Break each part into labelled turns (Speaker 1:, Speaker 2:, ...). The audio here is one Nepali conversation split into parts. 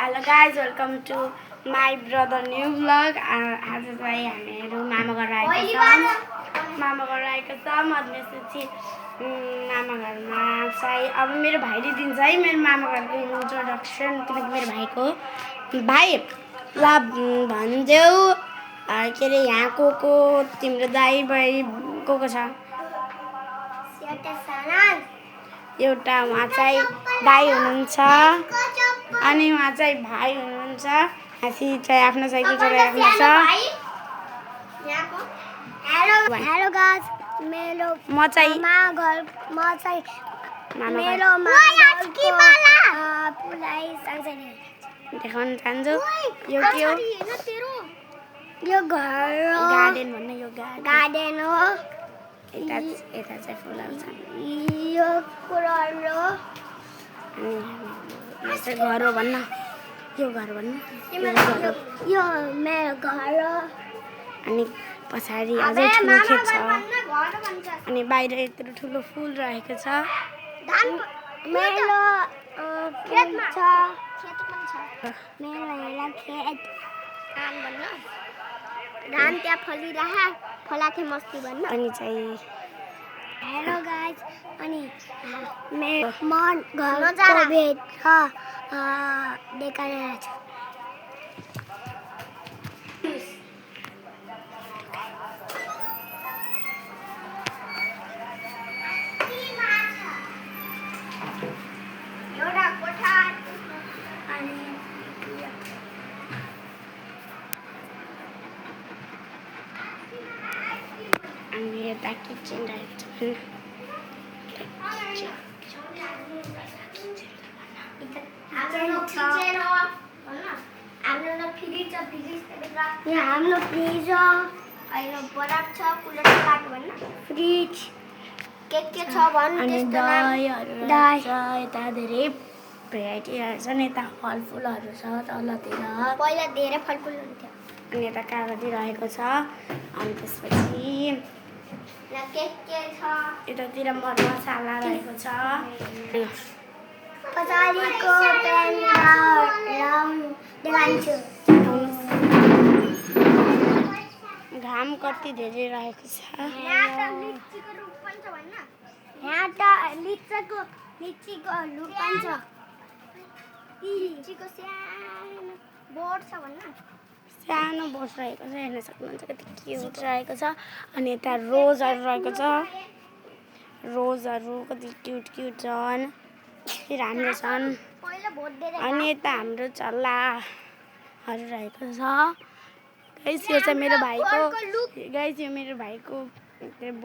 Speaker 1: Hello guys, welcome to my brother new vlog. आज चाहिँ हामीहरू मामा घर आएको छौँ। मामा घर आएको छ मधेसी मामा घरमा चाहिँ अब मेरो भाइले दिन्छ है मेरो मामा घरको इन्ट्रोडक्सन किनकि मेरो भाइको भाइ ल भन्देऊ के अरे यहाँ को तिम्रो दाइ भाइ को छ एउटा उहाँ चाहिँ दाइ हुनुहुन्छ अनि उहाँ चाहिँ भाइ हुनुहुन्छ हाँसी चाहिँ आफ्नो साइकल चलाइराख्नु छ
Speaker 2: हेलो गाइस मेरो
Speaker 1: म चाहिँ
Speaker 2: मेरो पुलाई सँगसँगै
Speaker 1: देखाउन चाहन्छु यो के हो
Speaker 2: यो घर हो
Speaker 1: गार्डन भन्ने यो
Speaker 2: गार्डन हो
Speaker 1: यता चाहिँ फुलहरू छ
Speaker 2: यो कुराहरू हो
Speaker 1: अनि यो चाहिँ घर हो भन्न यो घर भन्न
Speaker 2: यो मेरो घर हो
Speaker 1: अनि पछाडि अझै ठुलो खेत छ अनि बाहिर यत्रो ठुलो फुल रहेको छ
Speaker 2: मेरो खेत छ मेरो हेर खेत धान त्यहाँ फलिरहे फलाथे मस्ती भन्न
Speaker 1: अनि चाहिँ
Speaker 2: हेलो गाइस अनि मेरो मन घरको भेट देखाइरहेको छु
Speaker 1: अनि यता किचन रहेको छ
Speaker 2: हाम्रो फ्रिज हो अहिले बराबर छ कुलर काट भन्न फ्रिज के छ भन्नु
Speaker 1: अनि
Speaker 2: त्यस्तो नाम
Speaker 1: दहीहरू रहेछ यता धेरै भेराइटीहरू छन् यता फलफुलहरू छ तलतिर
Speaker 2: पहिला धेरै फलफुल हुन्थ्यो
Speaker 1: अनि यता कागती रहेको छ अनि त्यसपछि
Speaker 2: के छ
Speaker 1: यतातिर मरमसाला रहेको छ
Speaker 2: पछाडिको पेन राउन्ड देखाउँछु
Speaker 1: घाम कति धेरै रहेको छ
Speaker 2: यहाँ त लिचीको रुख पनि छ लिचीको सानो बोर्ड छ भन्न
Speaker 1: सानो बोट रहेको छ हेर्न सक्नुहुन्छ कति क्युट रहेको छ अनि यता रोजहरू रहेको छ रोजहरू कति क्युट छन् कति राम्रो छन् अनि यता हाम्रो चल्लाहरू रहेको छ गाइस यो चाहिँ मेरो भाइको गाइस यो मेरो भाइको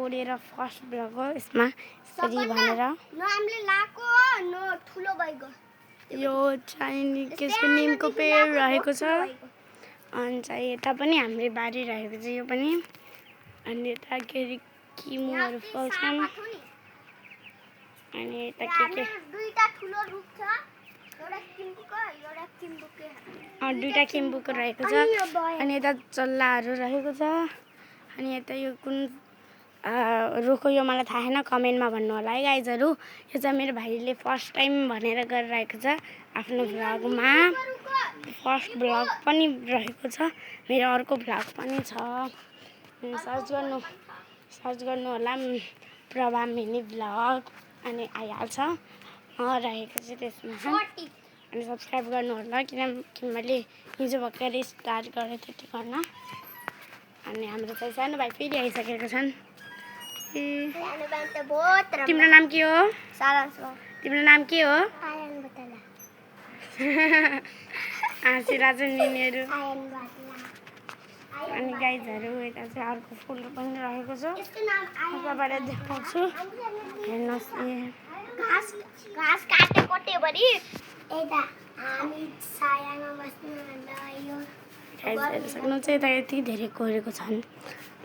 Speaker 1: बोलेर फर्स्ट ब्लग हो यसमा यसरी भनेर
Speaker 2: हामीले लाको न ठुलो भइगयो
Speaker 1: यो चाहिँ त्यसको निमको पेड रहेको छ अनि चाहिँ यता पनि हाम्रो बारी रहेको छ यो पनि अनि यता के अरे किमुहरू फल्छन् अनि यता के
Speaker 2: दुईटा ठुलो रुख छ एउटा किम्बुको
Speaker 1: दुईटा किम्बुको रहेको छ अनि यता चल्लाहरू रहेको छ अनि यता यो कुन रुखो यो मलाई थाहा छैन कमेन्टमा भन्नु होला है गाइजहरू यो चाहिँ मेरो भाइले फर्स्ट टाइम भनेर गरिरहेको छ आफ्नो भ्लगमा फर्स्ट भ्लग पनि रहेको छ मेरो अर्को भ्लग पनि छ सर्च गर्नु होला प्रभा मिनी भ्लग अनि आइहाल्छ रहेको छ त्यसमा अनि सब्सक्राइब गर्नु होला किनकि मैले हिजो भर्खरै स्टार्ट गरेँ त्यति गर्न अनि हाम्रो चाहिँ सानो भाइ फेरि आइसकेका छन् तिम्रो नाम के हो तिम्रो नाम के हो हाँसिरहेको छ निनीहरू अनि गाइजहरू यता चाहिँ अर्को फुल पनि रहेको छ यताबाट देखाउँछु हेर्नुहोस्
Speaker 2: घाँस काटे कटेभरि यता हामी सायामा बस्नु
Speaker 1: हेर्न सक्नुहुन्छ यता यति धेरै कोरेको छन्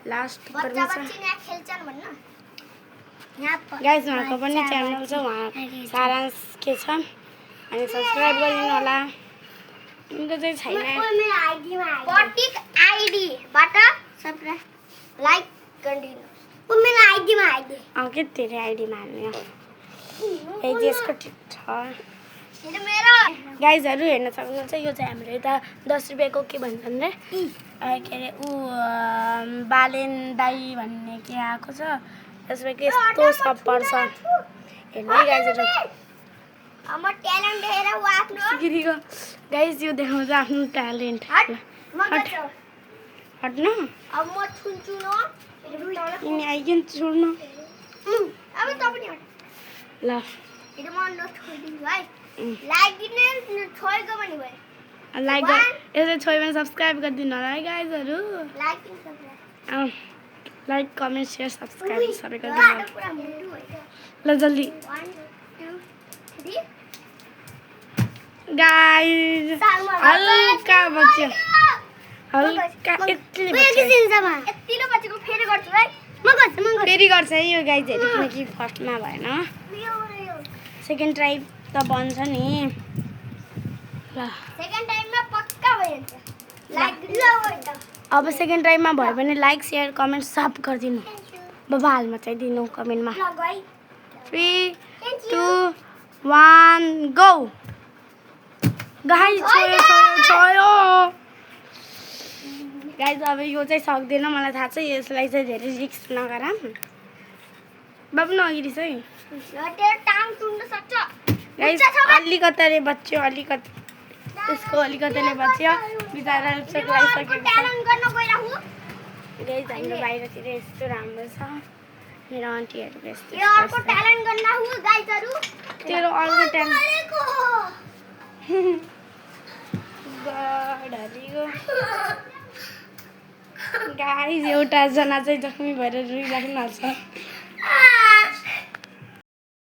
Speaker 1: लास्ट
Speaker 2: खेल्छन् भन्न
Speaker 1: गाइस उहाँको पनि च्यानल छ उहाँ सारांश के छ अनि सब्सक्राइब गरिदिनु होला उनको चाहिँ छैन
Speaker 2: प्रत्येक आइडीबाट सब्सक्राइब लाइक गरिदिनु मेरो आइडीमा
Speaker 1: के धेरै आइडीमा हाल्ने यसको ठिक छ गाइजहरू हेर्न सक्नुहुन्छ यो चाहिँ हाम्रो यता 10 रुपियाँको के भन्छन् रे के अरे बालेन दाई भन्ने के आएको छ त्यसमा के यस्तो सब पर्छ हेर्नु है गाइजहरू गाइज यो देखाउँछ आफ्नो ट्यालेन्ट हट्नु यिनी आइकन छोड्नु ल लाइक यसलाई छोयो भने सब्सक्राइब गरिदिनु होला है गाइजहरू लाइक कमेन्ट सेयर सब्सक्राइब सबै गरिदिनु ल जल्दी गाइज हल्का बच्यो हल्का फेरि गर्छ है यो गाइजहरू किनकि फर्स्टमा भएन सेकेन्ड ट्राई त बन्छ नि ल अब सेकेन्ड टाइममा भयो भने लाइक सेयर कमेन्ट सब गरिदिनु बाबा हालमा चाहिँ दिनु कमेन्टमा 3 2 1 गो गाइस छोयो गाइस अब यो चाहिँ सक्दैन मलाई थाहा छ यसलाई चाहिँ धेरै रिस्क नगर बाबु नगिरिस है गाइस अलिकताले बच्यो अलिकति त्यसको अलिकतिले बच्यो बिचरा लगाइसकेको छ गाइस हाम्रो बाहिरतिर यस्तो राम्रो छ मेरो आन्टीहरूको यस्तो तेरो अर्को ट्यालेन्ट गाइस एउटा जना चाहिँ जख्मी भएर रुइराख्नु छ